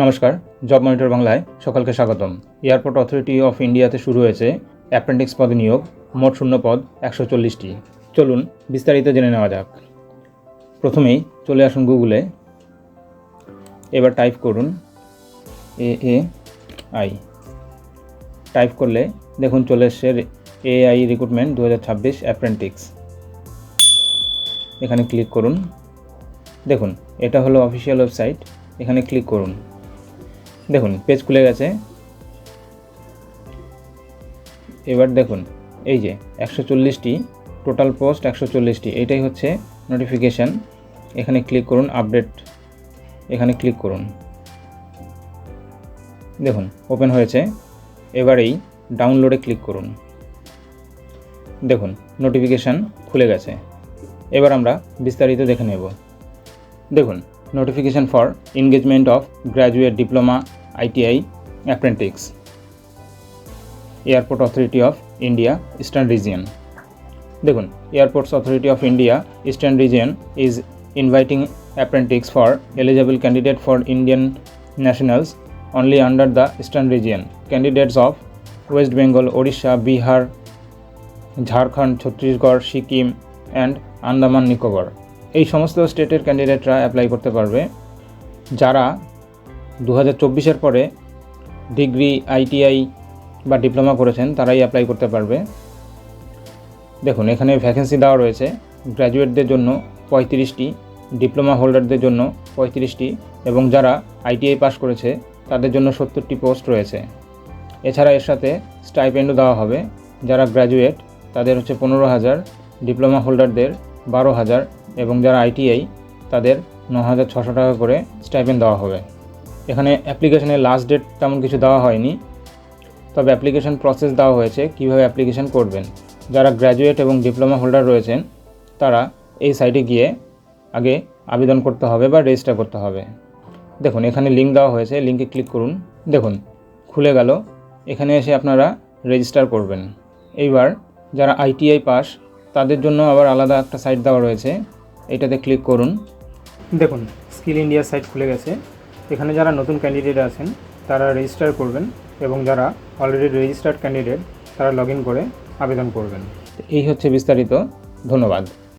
নমস্কার, job monitor বাংলায় সকলকে স্বাগতম। এয়ারপোর্ট অথরিটি অফ ইন্ডিয়াতে শুরু হয়েছে অ্যাপ্রেন্টিস পদে নিয়োগ, মোট শূন্য পদ 140টি। চলুন বিস্তারিত জেনে নেওয়া যাক। প্রথমেই চলে আসুন গুগলে, এবার টাইপ করুন AAI। টাইপ করলে দেখুন চলে এসছে AAI রিক্রুটমেন্ট 2026 অ্যাপ্রেন্টিস। এখানে ক্লিক করুন। দেখুন এটা হলো অফিসিয়াল ওয়েবসাইট, এখানে ক্লিক করুন। দেখুন পেজ খুলে গেছে। এবার দেখুন এই যে 140টি টোটাল পোস্ট, 140টি, এটাই হচ্ছে নোটিফিকেশান। এখানে ক্লিক করুন, আপডেট, এখানে ক্লিক করুন। দেখুন ওপেন হয়েছে। এবার এই ডাউনলোডে ক্লিক করুন। দেখুন নোটিফিকেশান খুলে গেছে। এবার আমরা বিস্তারিত দেখে নেব। দেখুন notification for engagement of graduate diploma ITI apprentice, airport authority of India eastern region. দেখুন airports authority of India eastern region is inviting apprentice for eligible candidate for Indian nationals only under the eastern region. Candidates of West Bengal, Odisha, Bihar, Jharkhand, Chhattisgarh, Sikkim and Andaman Nicobar, এই সমস্ত স্টেটের ক্যান্ডিডেটরা apply করতে পারবে। যারা 2024-এর পরে degree, ITI বা diploma করেছেন তারাই অ্যাপ্লাই করতে পারবে। দেখুন এখানে ভ্যাকেন্সি দেওয়া রয়েছে। গ্র্যাজুয়েটদের জন্য 35টি, ডিপ্লোমা হোল্ডারদের জন্য 35টি এবং যারা ITI পাস করেছে তাদের জন্য 70টি পোস্ট রয়েছে। এছাড়া এর সাথে স্টাইপেন্ডও দেওয়া হবে। যারা গ্র্যাজুয়েট তাদের হচ্ছে 15,000, ডিপ্লোমা হোল্ডারদের 12,000 এবং যারা ITI তাদের 9,600 টাকা করে স্টাইপেন্ড দেওয়া হবে। এখানে অ্যাপ্লিকেশনের লাস্ট ডেট তেমন কিছু দেওয়া হয়নি, তবে অ্যাপ্লিকেশন প্রসেস দেওয়া হয়েছে কীভাবে অ্যাপ্লিকেশন করবেন। যারা গ্র্যাজুয়েট এবং ডিপ্লোমা হোল্ডার রয়েছেন তারা এই সাইটে গিয়ে আগে আবেদন করতে হবে বা রেজিস্টার করতে হবে। দেখুন এখানে লিঙ্ক দেওয়া হয়েছে, লিঙ্কে ক্লিক করুন। দেখুন খুলে গেল। এখানে এসে আপনারা রেজিস্টার করবেন। এইবার যারা ITI পাস তাদের জন্য আবার আলাদা একটা সাইট দেওয়া রয়েছে, এটাতে ক্লিক করুন। দেখুন স্কিল ইন্ডিয়া সাইট খুলে গেছে। এখানে যারা নতুন ক্যান্ডিডেট আছেন তারা রেজিস্টার করবেন এবং যারা অলরেডি রেজিস্টার্ড ক্যান্ডিডেট তারা লগ ইন করে আবেদন করবেন। এই হচ্ছে বিস্তারিত। ধন্যবাদ।